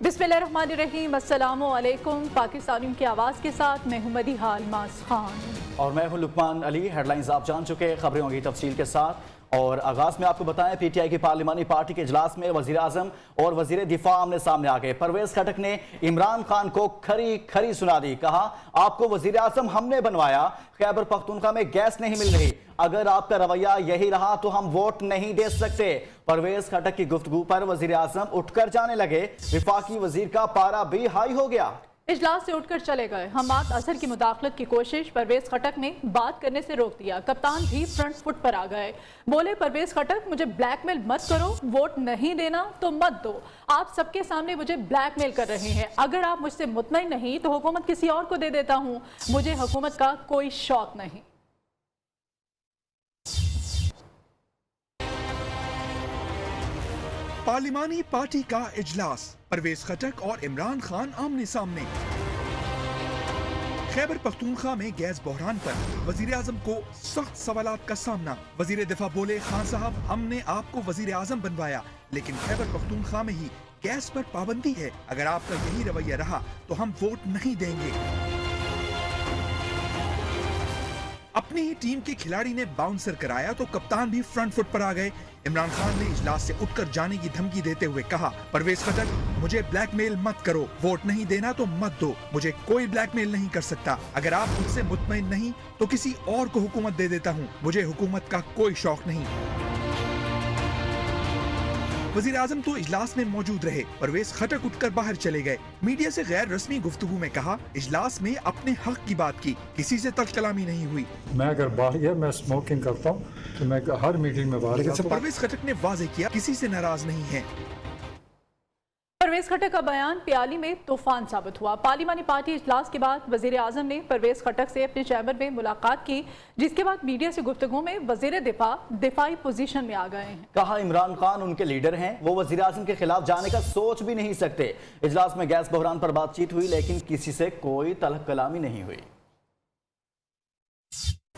बिस्मिल्लाहिर्रहमानिर्रहीम, अस्सलामु अलैकुम। पाकिस्तानियों की आवाज़ के साथ मैं हूं मदीहाल मास खान और मैं हूं लुकमान अली। हेडलाइंस आप जान चुके, खबरों की तफसील के साथ। और आगाज में आपको बताएं, पीटीआई की पार्लिमानी पार्टी के इजलास में वजीर आजम और वजीर दिफा आमने सामने आ गए। परवेज खटक ने इमरान खान को खरी खरी सुना दी। कहा, आपको वजीर आजम हमने बनवाया, खैबर पख्तूनख्वा में गैस नहीं मिल रही। अगर आपका रवैया यही रहा तो हम वोट नहीं दे सकते। परवेज खटक की गुफ्तगू पर वजीर आजम उठकर जाने लगे। विफाकी वजीर का पारा भी हाई हो गया। इजलास से उठकर चले गए। हमाद अजहर की मुदाखलत की कोशिश परवेज खटक ने बात करने से रोक दिया। कप्तान भी फ्रंट फुट पर आ गए। बोले, परवेज खटक, मुझे ब्लैकमेल मत करो, वोट नहीं देना तो मत दो। आप सबके सामने मुझे ब्लैकमेल कर रहे हैं। अगर आप मुझसे मुतमईन नहीं तो हुकूमत किसी और को दे देता हूं। मुझे हुकूमत का कोई शौक नहीं। पार्लिमानी पार्टी का इजलास, परवेज खटक और इमरान खान आमने सामने। खैबर पख्तूनख्वा में गैस बहरान पर वजीर आजम को सख्त सवालात का सामना। वजीर दिफा बोले, खान साहब, हमने आपको वजीर आजम बनवाया, लेकिन खैबर पख्तूनख्वा में ही गैस पर पाबंदी है। अगर आपका यही रवैया रहा तो हम वोट नहीं देंगे। अपनी ही टीम के खिलाड़ी ने बाउंसर कराया तो कप्तान भी फ्रंट फुट पर आ गए। इमरान खान ने इजलास से उठकर जाने की धमकी देते हुए कहा, परवेज खटक, मुझे ब्लैकमेल मत करो, वोट नहीं देना तो मत दो। मुझे कोई ब्लैकमेल नहीं कर सकता। अगर आप मुझसे मुतमईन नहीं तो किसी और को हुकूमत दे देता हूँ। मुझे हुकूमत का कोई शौक नहीं। वजीर आजम तो इजलास में मौजूद रहे। परवेज खटक उठकर बाहर चले गए। मीडिया से गैर रस्मी गुफ्तगू में कहा, इजलास में अपने हक की बात की, किसी से तल्ख कलामी नहीं हुई। मैं अगर बाहर गया, मैं स्मोकिंग करता हूँ तो मैं हर मीटिंग में बाहर जाता हूं। परवेज खटक ने वाज़ेह किया, किसी से नाराज नहीं है। परवेज खटक का बयान प्याली में तूफान साबित हुआ। पार्लिमानी पार्टी इजलास के बाद वजीर आजम ने परवेज खटक से अपने चैम्बर में मुलाकात की, जिसके बाद मीडिया से गुफ्तगू में वजीर दिफा दिफाई पोजीशन में आ गए हैं। कहा, इमरान खान उनके लीडर हैं, वो वजीर आजम के खिलाफ जाने का सोच भी नहीं सकते। इजलास में गैस बहरान पर बातचीत हुई, लेकिन किसी से कोई तल्ख कलामी नहीं हुई।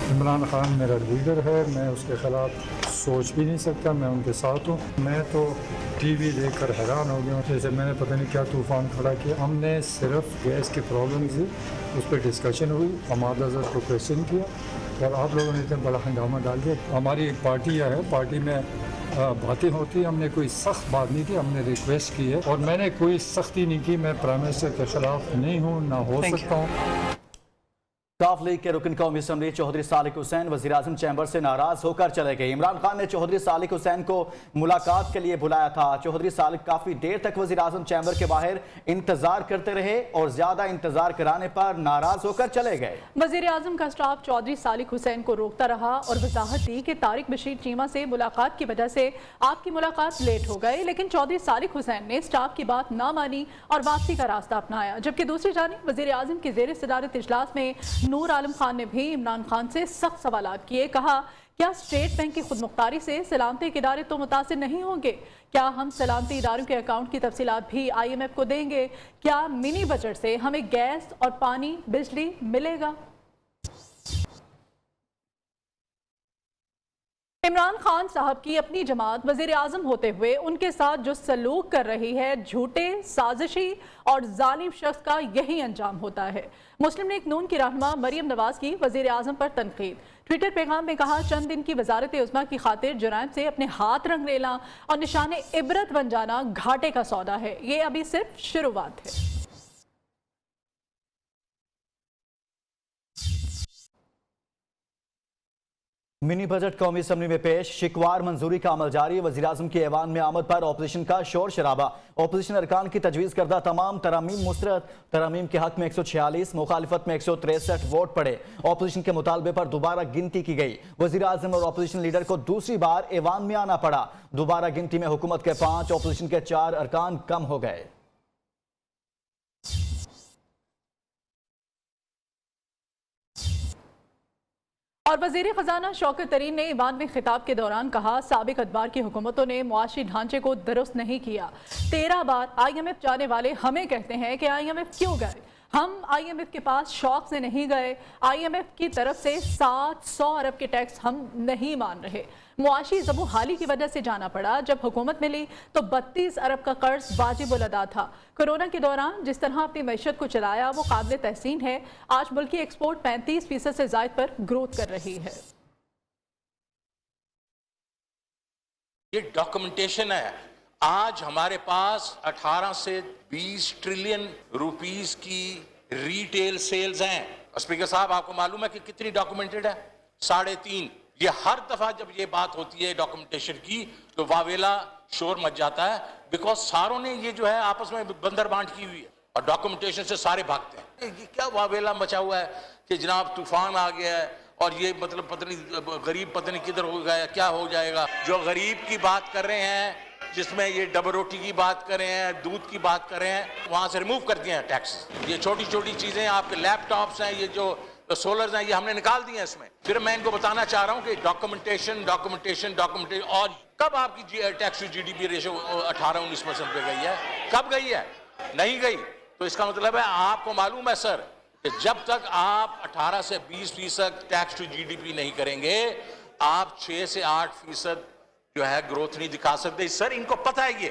इमरान खान मेरा लीडर है, मैं उसके खिलाफ सोच भी नहीं सकता। मैं उनके साथ हूँ। मैं तो टीवी देखकर हैरान हो गया हूँ। जैसे मैंने पता नहीं क्या तूफान खड़ा किया। हमने सिर्फ गैस की प्रॉब्लम थी, उस पर डिस्कशन हुई, हमाद अजहर को क्वेश्चन किया और आप लोगों ने इतना बड़ा हंगामा डाल दिया। हमारी एक पार्टी है, पार्टी में बातें होती, हमने कोई सख्त बात नहीं की, हमने रिक्वेस्ट की है और मैंने कोई सख्ती नहीं की। मैं प्राइम मिनिस्टर के खिलाफ नहीं हूँ, ना हो सकता हूँ। काफ लीग के रुकन कौमी असम्बली चौधरी सालिक हुसैन वजीर आजम चैम्बर से नाराज होकर चले गए। इमरान खान ने चौधरी सालिक हुसैन को मुलाकात के लिए बुलाया था। चौधरी सालिक काफी देर तक वजीर आजम चैम्बर के बाहर इंतजार करते रहे और ज्यादा इंतजार कराने पर नाराज होकर चले गए। वजीर आजम का स्टाफ चौधरी सालिक हुसैन को रोकता रहा और वजाहत दी कि तारिक बशीर चीमा से मुलाकात की वजह से आपकी मुलाकात लेट हो गई, लेकिन चौधरी सालिक हुसैन ने स्टाफ की बात ना मानी और वापसी का रास्ता अपनाया। जबकि दूसरी जानिब वजीर आजम की जेर सदारत इजलास में नूर आलम खान ने भी इमरान खान से सख्त सवालात किए। कहा, क्या स्टेट बैंक की खुदमुख्तारी से सलामती के इदारे तो मुतासिर नहीं होंगे? क्या हम सलामती इदारों के अकाउंट की तफसीलात भी IMF को देंगे? क्या मिनी बजट से हमें गैस और पानी, बिजली मिलेगा? इमरान खान साहब की अपनी जमात वजीर आजम होते हुए उनके साथ जो सलूक कर रही है, झूठे, साजिशी और जालिम शख्स का यही अंजाम होता है। मुस्लिम लीग नून की रहनुमा मरियम नवाज की वजीर आजम पर तनकीद। ट्विटर पैगाम में कहा, चंद दिन की वजारत उज़्मा की खातिर जुराइम से अपने हाथ रंगरेला और निशाने इबरत बन जाना घाटे का सौदा है। ये अभी सिर्फ शुरुआत है। मिनी बजट कौमी असम्बली में पेश, शिकवार मंजूरी का अमल जारी। वज़ीर आज़म की ऐवान में आमद पर ऑपोजिशन का शोर शराबा। ऑपोजिशन अरकान की तजवीज़ करदा तमाम तरामीम मुस्तरद। तरामीम के हक में 146, मुखालिफत में 163 वोट पड़े। ऑपोजिशन के मुतालबे पर दोबारा गिनती की गई। वज़ीर आज़म और ऑपोजिशन लीडर को दूसरी बार ऐवान में आना पड़ा। दोबारा गिनती में हुकूमत के 5, ऑपोजिशन के 4 अरकान कम हो गए। और वज़ीर ख़जाना शौकत तरीन ने ईवान में खिताब के दौरान कहा, साबिक अदबार की हुकूमतों ने मुआशी ढांचे को दुरुस्त नहीं किया। 13 बार IMF जाने वाले हमें कहते हैं कि IMF क्यों गए। हम IMF के पास शौक से नहीं गए। IMF की तरफ से 700 अरब के टैक्स हम नहीं मान रहे। मुआशी ज़बू हाली की वजह से जाना पड़ा। जब हुकूमत मिली तो 32 अरब का कर्ज वाजिबुल अदा था। कोरोना के दौरान जिस तरह अपनी मैशत को चलाया वो काबिल तहसीन है। आज मुल्की एक्सपोर्ट 35% से ज़ायद पर ग्रोथ कर रही है। ये डॉक्यूमेंटेशन है। आज हमारे पास 18 से 20 ट्रिलियन रुपीस की रिटेल सेल्स हैं। स्पीकर साहब, आपको मालूम है कि कितनी डॉक्यूमेंटेड है? 3.5। ये हर दफा जब ये बात होती है डॉक्यूमेंटेशन की तो वावेला शोर मच जाता है, बिकॉज सारों ने ये जो है आपस में बंदर बांट की हुई है और डॉक्यूमेंटेशन से सारे भागते हैं। ये क्या वावेला मचा हुआ है कि जनाब तूफान आ गया है और ये मतलब पत्नी गरीब पत्नी किधर हो गया, क्या हो जाएगा। जो गरीब की बात कर रहे हैं, जिसमें ये डबल रोटी की बात कर रहे हैं, दूध की बात कर रहे हैं, वहां से रिमूव कर दिए हैं टैक्स। ये छोटी छोटी चीजें, आपके लैपटॉप्स हैं, ये जो सोलर्स हैं, ये हमने निकाल दिए हैं इसमें। फिर मैं इनको बताना चाह रहा हूं कि डॉक्यूमेंटेशन डॉक्यूमेंटेशन डॉक्यूमेंटेशन। और कब आपकी टैक्स टू GDP रेशो 18-19% पे गई है? कब गई है? नहीं गई। तो इसका मतलब है, आपको मालूम है सर कि जब तक आप 18 से 20% टैक्स टू GDP नहीं करेंगे, आप 6 से 8% जो है ग्रोथ नहीं दिखा सकते। सर इनको पता है, ये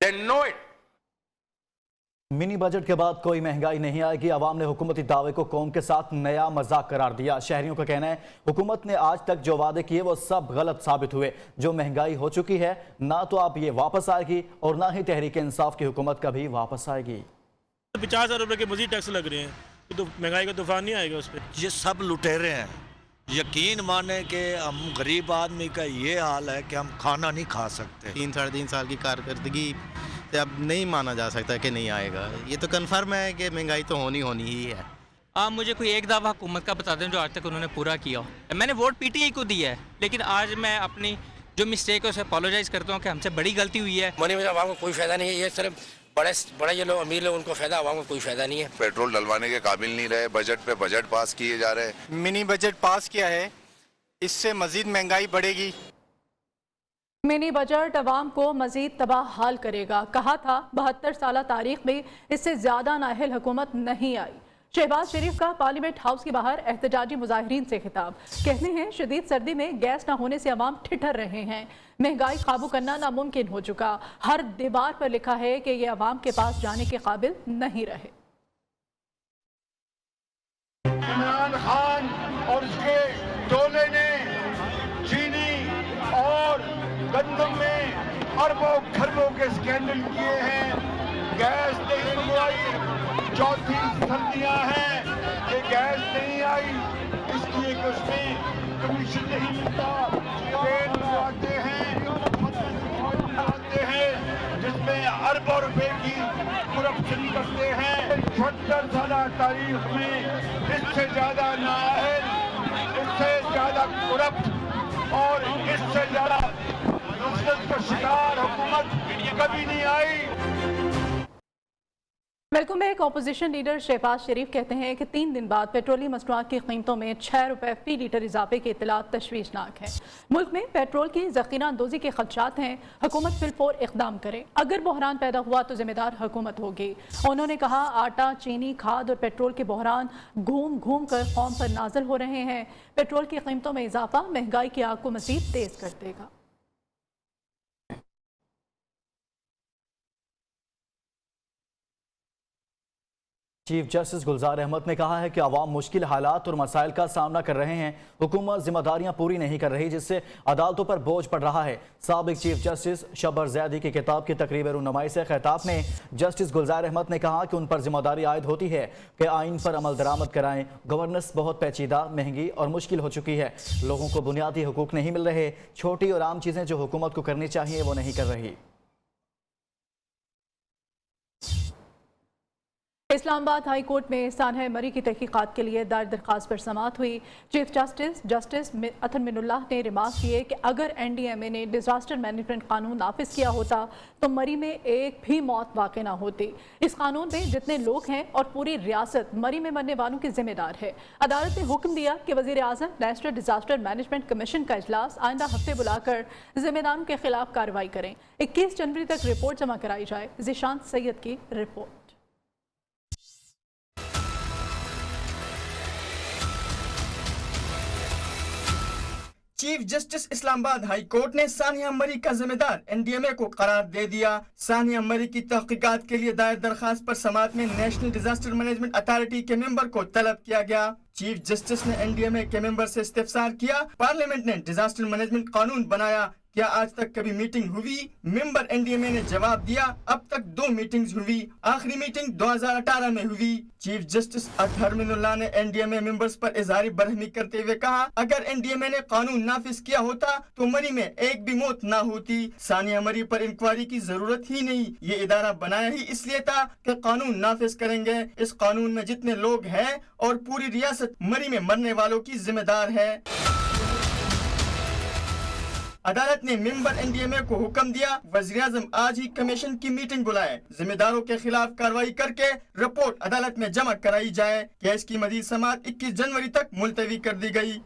they know it. Mini budget के बाद कोई महंगाई नहीं आएगी। अवाम ने हुकूमती दावे को कौम के साथ नया मजाक करार दिया। शहरियों का कहना है हुकूमत ने आज तक जो वादे किए वो सब गलत साबित हुए। जो महंगाई हो चुकी है ना तो अब ये वापस आएगी और ना ही तहरीक इंसाफ की हुकूमत कभी वापस आएगी। 50,000 रुपए के मजीद टैक्स लग रहे हैं तो महंगाई का तूफान नहीं आएगा उस पर। ये सब लुटेरे हैं। यकीन माने कि हम गरीब आदमी का ये हाल है कि हम खाना नहीं खा सकते। 3-3.5 साल की कारकर्दगी से अब नहीं माना जा सकता कि नहीं आएगा। ये तो कन्फर्म है कि महंगाई तो होनी ही है। आप मुझे कोई एक दावा हुकूमत का बता दें जो आज तक उन्होंने पूरा किया हो। मैंने वोट PTI को दिया है, लेकिन आज मैं अपनी जो मिस्टेक है उसे अपोलोजाइज करता हूँ कि हमसे बड़ी गलती हुई है। मनी में आवाम को कोई फायदा नहीं है। ये सिर्फ बड़े ये लोग अमीर लोग, उनको फायदा, आवाम को कोई फायदा नहीं है। पेट्रोल डलवाने के काबिल नहीं रहे। बजट पे बजट पास किए जा रहे हैं। मिनी बजट पास किया है, इससे मजीद महंगाई बढ़ेगी। मिनी बजट अवाम को मजीद तबाह हाल करेगा। कहा था 72 साल तारीख में इससे ज्यादा नाअहल हुकूमत नहीं आई। शहबाज शरीफ का पार्लियामेंट हाउस के बाहर एहतजाजी मुजाहिरीन से खिताब। कहते हैं शदीद सर्दी में गैस न होने से अवाम ठिठर रहे हैं। महंगाई काबू करना नामुमकिन हो चुका। हर दीवार पर लिखा है कि ये अवाम के पास जाने के काबिल नहीं रहे। इमरान खान और उसके टोले ने चीनी और गंदम में अरबों खरबों के स्कैंडल किए हैं। गैस नहीं मंगवाई, चौथी सर्दियां हैं कि गैस नहीं आई, इसलिए कि उसमें कमीशन नहीं मिलता। तेल मंगवाते हैं जिसमें अरबों रुपए की करप्शन करते हैं। 76 साल तारीख में इससे ज्यादा नाअहल, इससे ज्यादा करप्ट और इससे ज्यादा नुकसान का शिकार हुकूमत कभी नहीं आई। बिल्कुल में एक अपोजिशन लीडर शहबाज शरीफ कहते हैं कि 3 दिन बाद पेट्रोलियम मसनूआत की कीमतों में 6 रुपए फी लीटर इजाफे की इतलात तशवीशनाक है। मुल्क में पेट्रोल की ज़ख़ीरा अंदोज़ी के खदशात हैं। हुकूमत फिलफौर इक़दाम करे। अगर बहरान पैदा हुआ तो जिम्मेदार हुकूमत होगी। उन्होंने कहा आटा, चीनी, खाद और पेट्रोल के बहरान घूम घूम कर कौम पर नाज़िल हो रहे हैं। पेट्रोल की कीमतों में इजाफा महंगाई की आग को मज़ीद तेज़ कर देगा। चीफ जस्टिस गुलजार अहमद ने कहा है कि अवाम मुश्किल हालात और मसाइल का सामना कर रहे हैं। हुकूमत जिम्मेदारियां पूरी नहीं कर रही, जिससे अदालतों पर बोझ पड़ रहा है। साबिक चीफ जस्टिस शबर ज़ैदी की किताब की तकरीब रुनमाई से खिताब में जस्टिस गुलजार अहमद ने कहा कि उन पर जिम्मेदारी आयद होती है कि आइन पर अमल दरामद कराएं। गवर्नेंस बहुत पेचीदा, महंगी और मुश्किल हो चुकी है। लोगों को बुनियादी हुकूक नहीं मिल रहे। छोटी और आम चीज़ें जो हुकूमत को करनी चाहिए वो नहीं कर रही। इस्लामाबाद हाई कोर्ट में सानह मरी की तहकीकात के लिए दायर दरख्वास्त पर समाअत हुई। चीफ जस्टिस अतन मिनुल्लाह ने रिमार्क किए कि अगर NDMA ने डिजास्टर मैनेजमेंट कानून नाफिज किया होता तो मरी में एक भी मौत वाक़ ना होती। इस कानून में जितने लोग हैं और पूरी रियासत मरी में मरने वालों की जिम्मेदार है। अदालत ने हुक्म दिया कि वज़ीर आज़म नेशनल डिजास्टर मैनेजमेंट कमीशन का इजलास आइंदा हफ्ते बुलाकर जिम्मेदारों के खिलाफ कार्रवाई करें। 21 जनवरी तक रिपोर्ट जमा कराई जाए। ज़ीशान सैयद की report. Chief justice Islamabad high court ने सानिया मरी का जिम्मेदार एनडीएमए को करार दे दिया। सानिया मरी की तहकीकात के लिए दायर दरखास्त पर समात में नेशनल डिजास्टर मैनेजमेंट अथॉरिटी के मेंबर को तलब किया गया। चीफ जस्टिस ने एनडीएमए के मेंबर से इस्तिफसार किया। पार्लियामेंट ने डिजास्टर मैनेजमेंट कानून बनाया, क्या आज तक कभी मीटिंग हुई? मेंबर एनडीएमए ने जवाब दिया, अब तक 2 मीटिंग्स हुई, आखिरी मीटिंग 2018 में हुई। चीफ जस्टिस अतहर मिनुल्लाह ने एनडीएमए मेंबर्स पर इजहारी बरहमी करते हुए कहा, अगर एनडीएमए ने कानून नाफिज किया होता तो मरी में एक भी मौत ना होती। सानिया मरी पर इंक्वायरी की जरूरत ही नहीं, ये इदारा बनाया ही इसलिए था कि कानून नाफिज करेंगे। इस कानून में जितने लोग हैं और पूरी रियासत मरी में मरने वालों की जिम्मेदार है। अदालत ने मेंबर एनडीएमए को हुक्म दिया, वज़ीर-ए-आज़म आज ही कमीशन की मीटिंग बुलाए, जिम्मेदारों के खिलाफ कार्रवाई करके रिपोर्ट अदालत में जमा कराई जाए। केस की मज़ीद समाअत 21 जनवरी तक मुलतवी कर दी गई।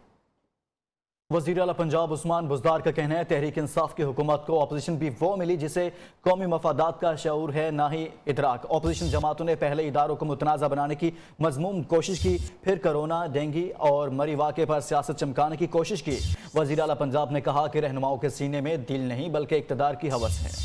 वज़ीर आला पंजाब उस्मान बुज़दार का कहना है, तहरीक इंसाफ की हुकूमत को अपोजिशन भी वो मिली जिसे कौमी मफादात का शऊर है, ना ही इदराक। अपोजिशन जमातों ने पहले इदारों को मुतनाज़ा बनाने की मज़मूम कोशिश की, फिर कोरोना, डेंगू और मरी वाक़े पर सियासत चमकाने की कोशिश की। वज़ीर आला पंजाब ने कहा कि रहनुमाओं के सीने में दिल नहीं बल्कि इक़्तिदार की हवस है।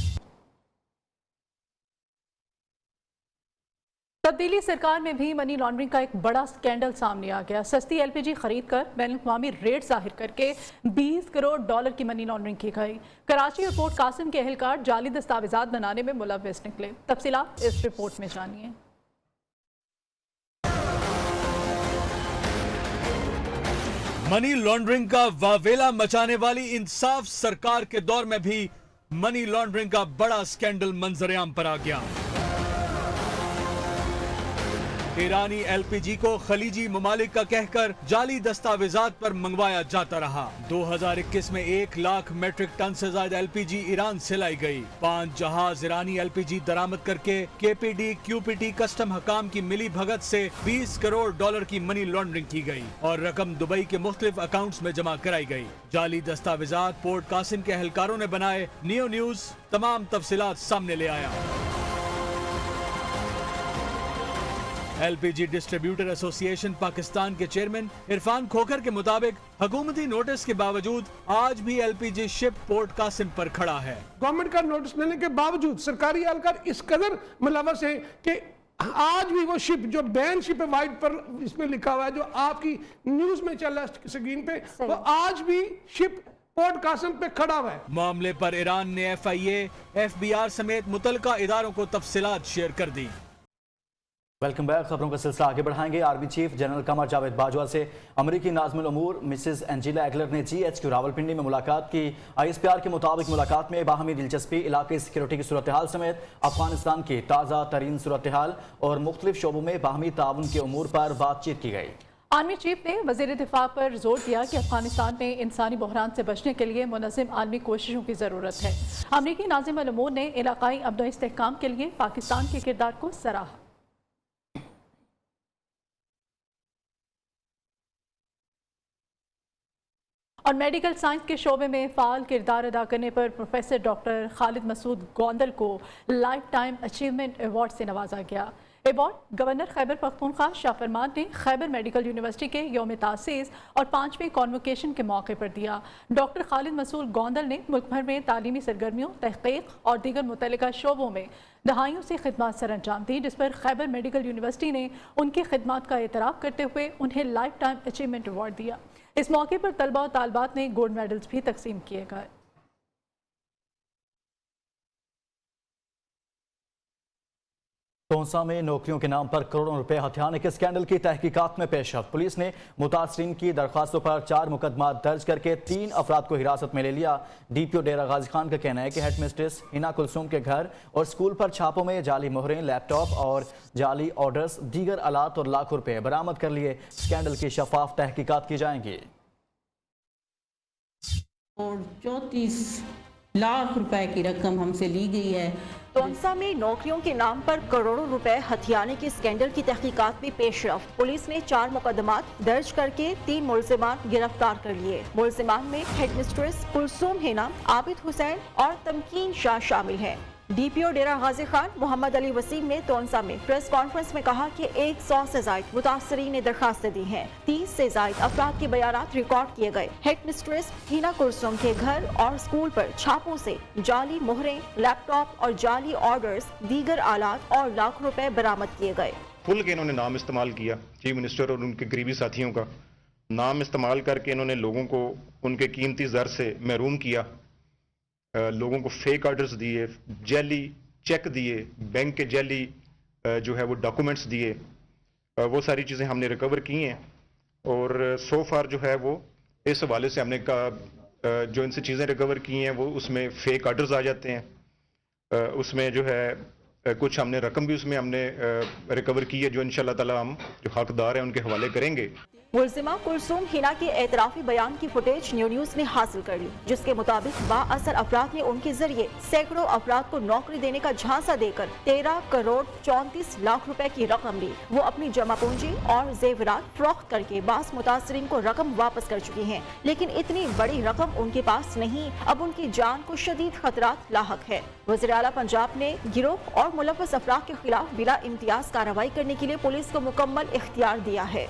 तब्दीली सरकार में भी मनी लॉन्ड्रिंग का एक बड़ा स्कैंडल सामने आ गया। सस्ती एलपीजी खरीद कर बैनुल-अक़वामी रेट जाहिर करके 20 करोड़ डॉलर की मनी लॉन्ड्रिंग की गई। कराची और पोर्ट कासिम के एहलकार जाली दस्तावेजात बनाने में मुलव्वस निकले। तफसीलात इस रिपोर्ट में जानिए। मनी लॉन्ड्रिंग का वावेला मचाने वाली इंसाफ सरकार के दौर में भी मनी लॉन्ड्रिंग का बड़ा स्कैंडल मंजरेआम पर आ गया। ईरानी एलपीजी को खलीजी ममालिक का कहकर जाली दस्तावेजात पर मंगवाया जाता रहा। 2021 में 1 लाख मेट्रिक टन से ज्यादा एलपीजी ईरान से लाई गई। 5 जहाज ईरानी एलपीजी दरामद करके केपीडी क्यूपीटी कस्टम हकाम की मिली भगत से 20 करोड़ डॉलर की मनी लॉन्ड्रिंग की गई और रकम दुबई के मुख्तलिफ अकाउंट्स में जमा कराई गई। जाली दस्तावेजात पोर्ट कासिम के एहलकारों ने बनाए। नियो न्यूज तमाम तफसीलात सामने ले आया। एलपीजी डिस्ट्रीब्यूटर एसोसिएशन पाकिस्तान के चेयरमैन इरफान खोखर के मुताबिक हुकूमती नोटिस के बावजूद आज भी एलपीजी शिप पोर्ट कासिम पर खड़ा है। गवर्नमेंट का नोटिस लेने के बावजूद सरकारी एहलकार इस कदर मुलव्वस है कि आज भी वो शिप जो बैन शिप है, वाइट पर इसमें लिखा हुआ है, जो आपकी न्यूज में चल रहा है स्क्रीन पे, वो आज भी शिप पोर्ट कासिम पे खड़ा हुआ है। मामले पर ईरान ने FIA, FBR समेत मुतलका इदारों को तफसीलात शेयर कर दी। Welcome back. खबरों का सिलसिला आगे बढ़ाएंगे। Army chief general Qamar Javed Bajwa से अमरीकी नाज़िमुल उमूर मिसेस एंजेला एगलर ने GHQ रावलपिंडी में मुलाकात की। ISPR के मुताबिक मुलाकात में बाहमी दिलचस्पी, इलाके सिक्योरिटी की सूरत हाल समेत अफगानिस्तान की ताज़ा तरीन सूरत हाल और मुख्तलिफ शोबों में बाहमी ताउन के उमूर पर बातचीत की गई। आर्मी चीफ ने वज़ीर दिफा पर जोर दिया कि अफगानिस्तान में इंसानी बहरान से बचने के लिए मुनज़्ज़म आलमी कोशिशों की ज़रूरत है। अमरीकी नाज़िमुल उमूर ने इलाकाई अमन व इस्तेहकाम के लिए पाकिस्तान के किरदार को सराहा। और मेडिकल साइंस के शोबे में फ़ाल किरदार अदा करने पर प्रोफेसर डॉक्टर खालिद मसूद गोंदल को लाइफ टाइम अचीवमेंट अवार्ड से नवाजा गया। अवार्ड गवर्नर खैबर पख्तूनख्वा शाह फरमान ने खैबर मेडिकल यूनिवर्सिटी के यौम तासीस और 5वें कॉन्वोकेशन के मौके पर दिया। डॉक्टर खालिद मसूद गोंदल ने मुल्क भर में तालीमी सरगर्मियों, तहक़ीक़ और दीगर मुतल्लिका शोबों में दहाइयों से खिदमत सर अंजाम दी, जिस पर खैबर मेडिकल यूनिवर्सिटी ने उनकी खिदमत का एतराफ़ करते हुए उन्हें लाइफ टाइम अचीवमेंट अवार्ड दिया। इस मौके पर तलबा और तालबात ने गोल्ड मेडल्स भी तकसीम किए गए। टोंसा में नौकरियों के नाम पर करोड़ों रुपए हथियाने के स्कैंडल की तहकीकात में पेशरफ्त। पुलिस ने मुतासरीन की दरख्वास्तों पर 4 मुकदमा दर्ज करके 3 अफराद को हिरासत में ले लिया। DPO डेरा गाजी खान का कहना है कि हेड मिस्ट्रेस हिना कुलसूम के घर और स्कूल पर छापों में जाली मोहरें, लैपटॉप और जाली ऑर्डर्स, दीगर आलात और लाखों रुपए बरामद कर लिए। स्कैंडल की शफाफ तहकीकात की जाएंगी। और 34 लाख रुपए की रकम हमसे ली गई है। टोंसा में नौकरियों के नाम पर करोड़ों रुपए हथियाने के स्कैंडल की तहकीकात में पेशरफ्त। पुलिस ने 4 मुकदमात दर्ज करके 3 मुलजिमान गिरफ्तार कर लिए। मुलजिमान में हेड मिस्ट्रेस कुलसूम हिना, आबिद हुसैन और तमकीन शाह शामिल हैं। DPO डेरा गाजी खान मोहम्मद अली वसीम ने तोनसा में प्रेस कॉन्फ्रेंस में कहा कि 100 से जायद मुतासरीन ने दरखास्तें दी हैं। 30 से जायद अफराद के बयानात रिकॉर्ड किए गए। हेड मिस्ट्रेस हिना कुलसुम के घर और स्कूल पर छापों से जाली मोहरें, लैपटॉप और जाली ऑर्डर्स, दीगर आलात और लाखों रुपए बरामद किए गए। खुल के इन्होंने नाम इस्तेमाल किया, चीफ मिनिस्टर और उनके करीबी साथियों का नाम इस्तेमाल करके इन्होंने लोगों को उनके कीमती ज़र से महरूम किया, लोगों को फेक ऑर्डर्स दिए, जैली चेक दिए, बैंक के जैली जो है वो डॉक्यूमेंट्स दिए, वो सारी चीज़ें हमने रिकवर की हैं। और सो फार जो है वो इस हवाले से हमने कहा जो इनसे चीज़ें रिकवर की हैं वो उसमें फेक ऑर्डर्स आ जाते हैं, उसमें जो है कुछ हमने रकम भी उसमें हमने रिकवर की है जो इंशाल्लाह ताला हम जो हकदार हैं उनके हवाले करेंगे। मुल्जिमा कुलसूम हिना के एतराफी बयान की फुटेज न्यूज़ ने हासिल कर ली, जिसके मुताबिक बाअसर अफराद ने उनके जरिए सैकड़ों अफराद को नौकरी देने का झांसा देकर 13 करोड़ 34 लाख रुपए की रकम ली। वो अपनी जमा पूंजी और जेवरात फरोख्त करके बास मुतासरीन को रकम वापस कर चुकी हैं, लेकिन इतनी बड़ी रकम उनके पास नहीं। अब उनकी जान को शदीद खतरात लाहक है। वज़ीर आला पंजाब ने गिरोह और मुलव्वस अफराद के खिलाफ बिला इम्तियाज कार्रवाई करने के लिए पुलिस को मुकम्मल इख्तियार दिया है।